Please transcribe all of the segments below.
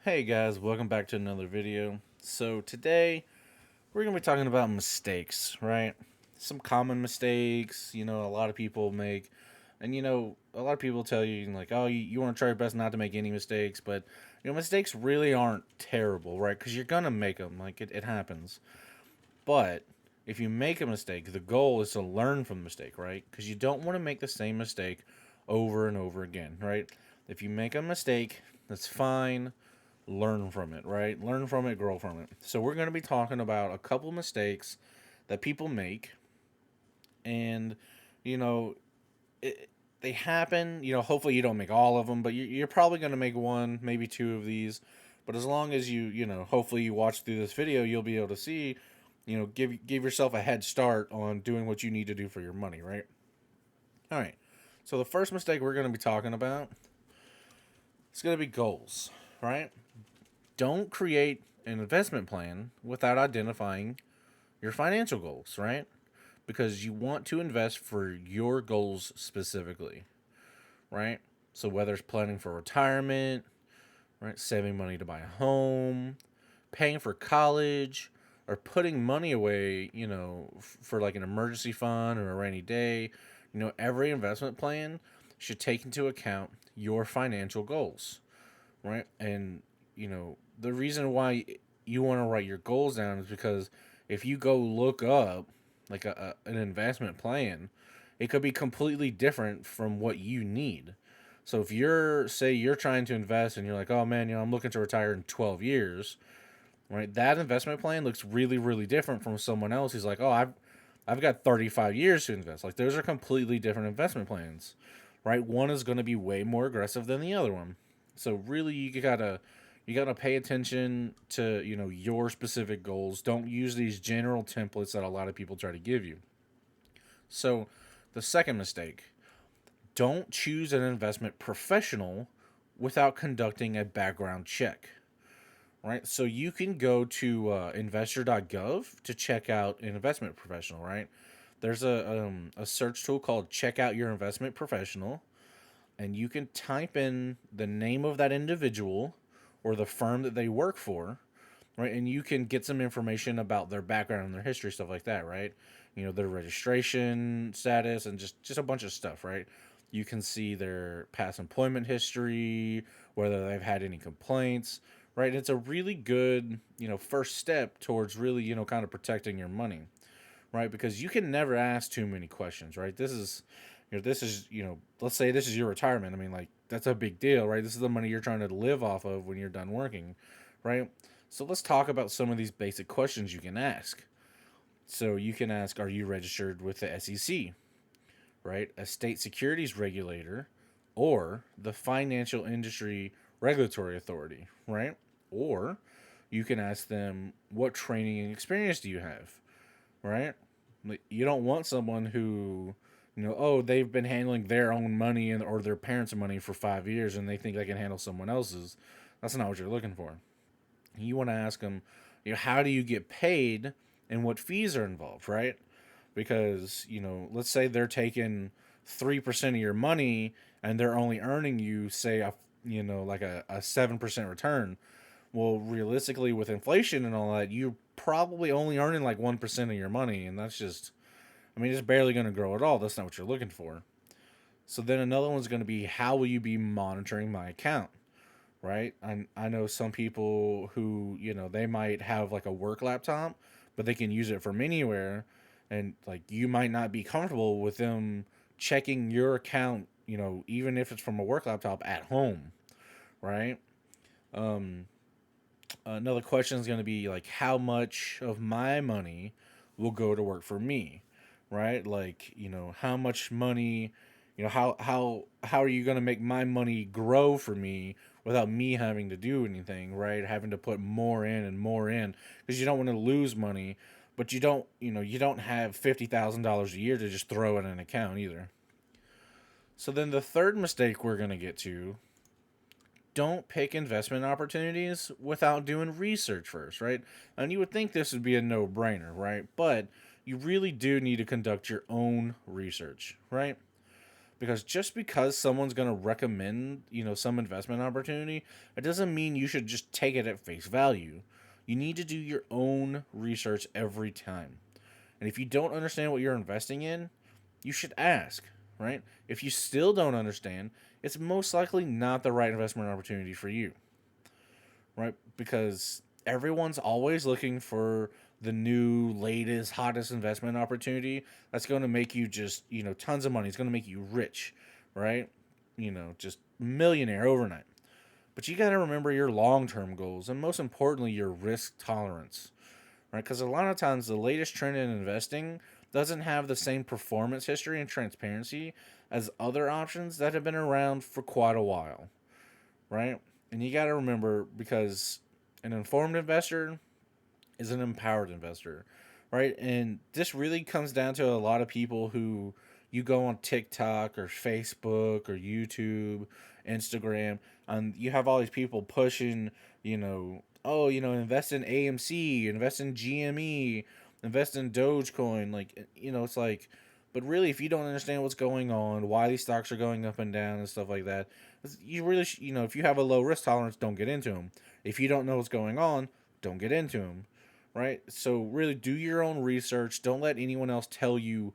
Hey guys, welcome back to another video. So today we're going to be talking about mistakes, right? Some common mistakes, a lot of people make. And a lot of people tell you like, "Oh, you want to try your best not to make any mistakes," but mistakes really aren't terrible, right? Cuz you're going to make them, like it happens. But if you make a mistake, the goal is to learn from the mistake, right? Cuz you don't want to make the same mistake over and over again, right? If you make a mistake, that's fine, learn from it, right? Learn from it, grow from it. So we're going to be talking about a couple mistakes that people make, and you know, it, they happen. Hopefully you don't make all of them, but you're probably going to make one, maybe two of these. But as long as hopefully you watch through this video, you'll be able to see, give yourself a head start on doing what you need to do for your money, right? All right. So the first mistake we're going to be talking about is going to be goals, right? Don't create an investment plan without identifying your financial goals, right? Because you want to invest for your goals specifically, right? So whether it's planning for retirement, right, saving money to buy a home, paying for college, or putting money away, for like an emergency fund or a rainy day, every investment plan should take into account your financial goals, right? And the reason why you want to write your goals down is because if you go look up like an investment plan, it could be completely different from what you need. So if you're trying to invest and you're like, oh man, I'm looking to retire in 12 years, right? That investment plan looks really, really different from someone else who's like, oh, I've got 35 years to invest. Like those are completely different investment plans, right? One is going to be way more aggressive than the other one. So really you gotta pay attention to your specific goals. Don't use these general templates that a lot of people try to give you. So the second mistake, don't choose an investment professional without conducting a background check, right? So you can go to investor.gov to check out an investment professional, right? There's a search tool called Check Out Your Investment Professional, and you can type in the name of that individual or the firm that they work for, right? And you can get some information about their background and their history, stuff like that, right? Their registration status and just a bunch of stuff, right? You can see their past employment history, whether they've had any complaints, right? It's a really good, first step towards really, kind of protecting your money, right? Because you can never ask too many questions, right? Let's say this is your retirement. I mean, like, that's a big deal, right? This is the money you're trying to live off of when you're done working, right? So let's talk about some of these basic questions you can ask. So you can ask, are you registered with the SEC, right? A state securities regulator, or the Financial Industry Regulatory Authority, right? Or you can ask them, what training and experience do you have, right? You don't want someone who, oh, they've been handling their own money or their parents' money for 5 years and they think they can handle someone else's. That's not what you're looking for. You want to ask them, how do you get paid and what fees are involved, right? Because, let's say they're taking 3% of your money and they're only earning you, say, like a 7% return. Well, realistically, with inflation and all that, you're probably only earning like 1% of your money. And that's just, I mean, it's barely going to grow at all. That's not what you're looking for. So then another one's going to be, how will you be monitoring my account? Right? I know some people who, they might have like a work laptop, but they can use it from anywhere. And like, you might not be comfortable with them checking your account, even if it's from a work laptop at home, right? Um, Another question is going to be like, how much of my money will go to work for me, right? Like, how much money, how are you going to make my money grow for me without me having to do anything, right? Having to put more in and more in, because you don't want to lose money, but you don't have $50,000 a year to just throw in an account either. So then the third mistake we're going to get to, don't pick investment opportunities without doing research first, right? And you would think this would be a no brainer, right? But you really do need to conduct your own research, right? Because just because someone's going to recommend, some investment opportunity, it doesn't mean you should just take it at face value. You need to do your own research every time. And if you don't understand what you're investing in, you should ask, right? If you still don't understand, it's most likely not the right investment opportunity for you, right? Because everyone's always looking for the new, latest, hottest investment opportunity that's going to make you just, tons of money. It's going to make you rich, right? Just millionaire overnight. But you got to remember your long term goals and most importantly, your risk tolerance, right? Because a lot of times the latest trend in investing doesn't have the same performance history and transparency as other options that have been around for quite a while, right? And you got to remember because an informed investor is an empowered investor, right? And this really comes down to a lot of people who you go on TikTok or Facebook or YouTube, Instagram, and you have all these people pushing, oh, invest in AMC, invest in GME, invest in Dogecoin. Like, it's like, but really, if you don't understand what's going on, why these stocks are going up and down and stuff like that, you really, if you have a low risk tolerance, don't get into them. If you don't know what's going on, don't get into them, right? So really do your own research. Don't let anyone else tell you,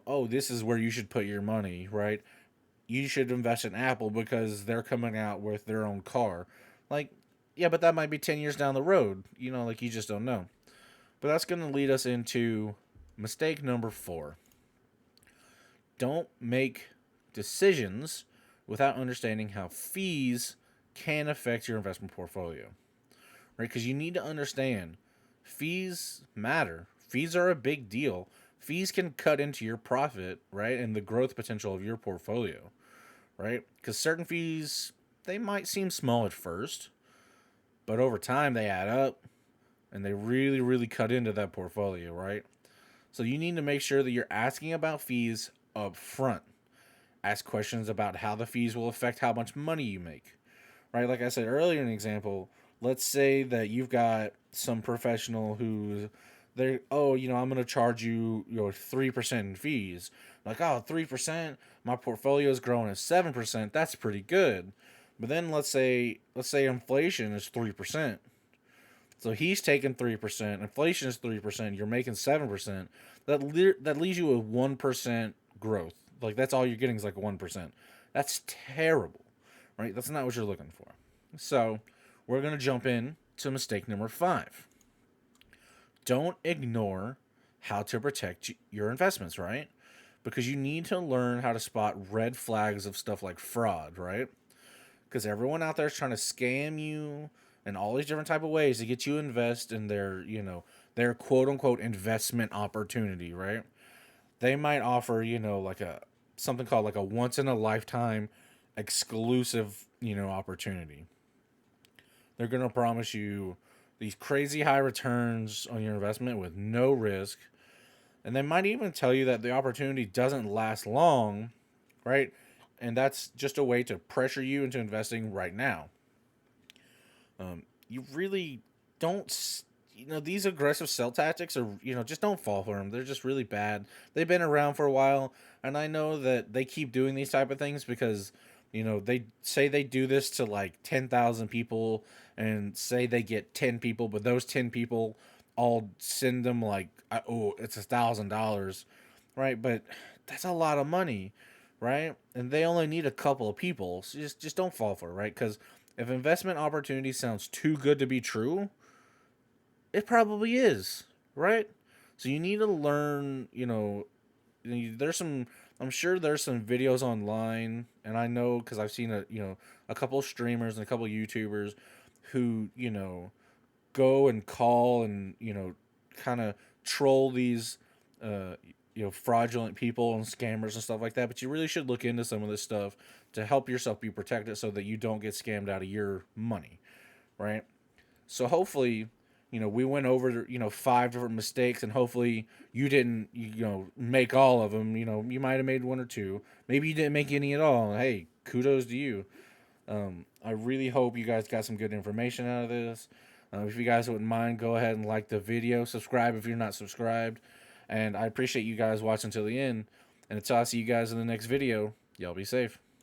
oh, this is where you should put your money, right? You should invest in Apple because they're coming out with their own car. Like, yeah, but that might be 10 years down the road, like you just don't know. But that's going to lead us into mistake number 4. Don't make decisions without understanding how fees can affect your investment portfolio, right? Because you need to understand fees matter. Fees are a big deal. Fees can cut into your profit, right? And the growth potential of your portfolio, right? Because certain fees, they might seem small at first, but over time they add up and they really, really cut into that portfolio, right? So you need to make sure that you're asking about fees up front. Ask questions about how the fees will affect how much money you make, right? Like I said earlier in an example, let's say that you've got some professional who's they're, oh, I'm going to charge you, 3% in fees. Like, oh, 3%, my portfolio is growing at 7%. That's pretty good. But then let's say inflation is 3%. So he's taking 3%, inflation is 3%, you're making 7%. That leaves you with 1% growth. Like that's all you're getting is like 1%. That's terrible, right? That's not what you're looking for. So we're going to jump in to mistake number 5. Don't ignore how to protect your investments, right? Because you need to learn how to spot red flags of stuff like fraud, right? Because everyone out there is trying to scam you in all these different type of ways to get you to invest in their quote unquote investment opportunity, right? They might offer, like a something called like a once in a lifetime exclusive, opportunity. They're going to promise you these crazy high returns on your investment with no risk. And they might even tell you that the opportunity doesn't last long, right? And that's just a way to pressure you into investing right now. You really don't, these aggressive sell tactics are, just don't fall for them. They're just really bad. They've been around for a while. And I know that they keep doing these type of things because, they say they do this to like 10,000 people and say they get 10 people, but those 10 people all send them like, oh, it's $1,000, right? But that's a lot of money, right? And they only need a couple of people. So just don't fall for it, right? Because if investment opportunity sounds too good to be true, it probably is, right? So you need to learn, there's some, I'm sure there's some videos online, and I know because I've seen a couple of streamers and a couple of YouTubers who, go and call and, kind of troll these, fraudulent people and scammers and stuff like that. But you really should look into some of this stuff to help yourself be protected so that you don't get scammed out of your money, right? So hopefully, we went over, 5 different mistakes, and hopefully you didn't, make all of them. You might have made 1 or 2. Maybe you didn't make any at all. Hey, kudos to you. I really hope you guys got some good information out of this. If you guys wouldn't mind, go ahead and like the video. Subscribe if you're not subscribed. And I appreciate you guys watching till the end. And until I see you guys in the next video, Y'all be safe.